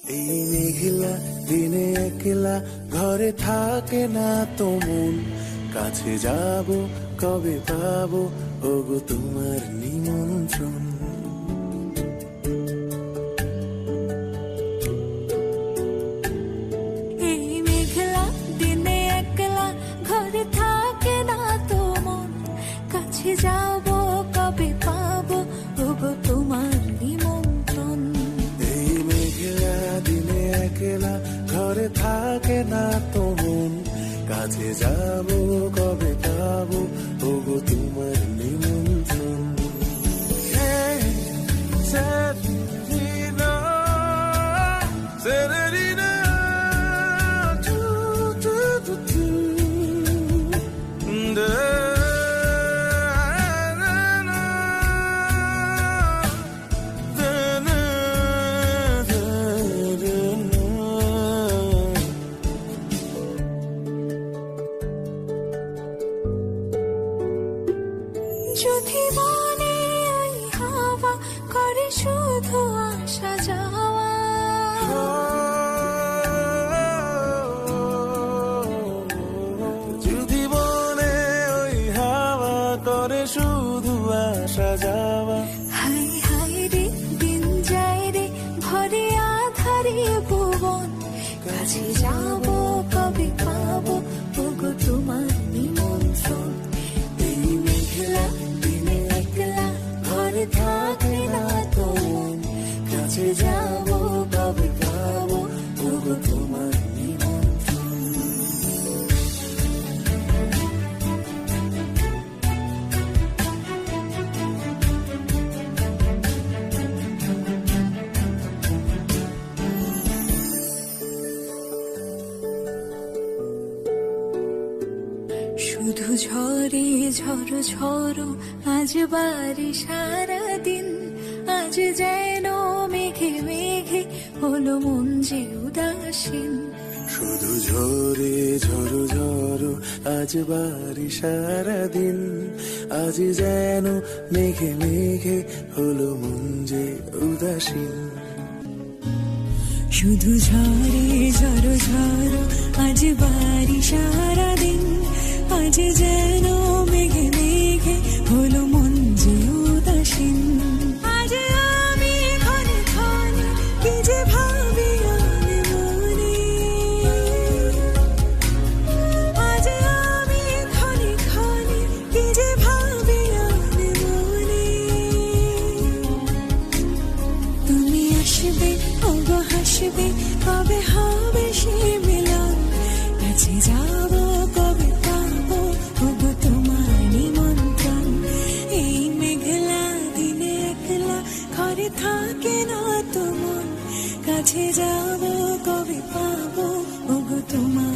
এই মেঘলা দিনে একলা ঘরে থাকে না তো মন, কাছে যাব কবে পাবো ওগো তোমার নিমন্ত্রণ। এই মেঘলা দিনে একলা ঘরে থাকে না তো মন, কাছে যাব কবে পাবো ওগো তোমার নিমন্ত্রণ। এই মেঘলা দিনে একলা ঘরে থাকে না তো মন, কাছে যাব কবে পাবো ওগো তোমার নিমন্ত্রণ। Serenina, Serenina, do, do, do, do. Da, na, na, da, na, da, da, na. যদি মনে এই হাওয়া করে শুধু আসা যাওয়া, যদি মনে ওই হাওয়া করে শুধু আসা যাওয়া, হাই হাই রে দিন যায় রে ভরে আধারে ভুবন, কাছে যাব কবে পাবো ওগো তোমার নিমন্ত্রণ। এই মেঘলা দিনে একলা ঘরে থাকে না তো মন, কাছে যাব কবে পাবো ওগো তোমার নিমন্ত্রণ। শুধু ঝরে ঝড়ো ঝড়ো আজ বাড়ি সারাদিন, আজ যেন মেঘে মেঘে হলো মন যে উদাসীন। শুধু ঝরে ঝড়ো ঝড়ো আজ বাড়ি সারাদিন, আজ যেন মেঘে মেঘে হলো মন যে উদাসীন। শুধু ঝরে ঝড়ো ঝড়ো আজ বাড়ি সারাদিন, আজ যেন মেঘে মেঘে হলো মন যে উদাসীন। আজ আমি ক্ষণে ক্ষণে কি যে ভাবি আনে মনে, আজ আমি ক্ষণে ক্ষণে কি যে ভাবি আনে মনে। তুমি আসবে ওগো হাসবে কবে হবে সে মিলন, কাছে যাব কবে পাবো ওগো তোমার নিমন্ত্রণ। এই মেঘলা দিনে একলা ঘরে থাকে না তো মন, কাছে যাব কবে পাবো ওগো তোমার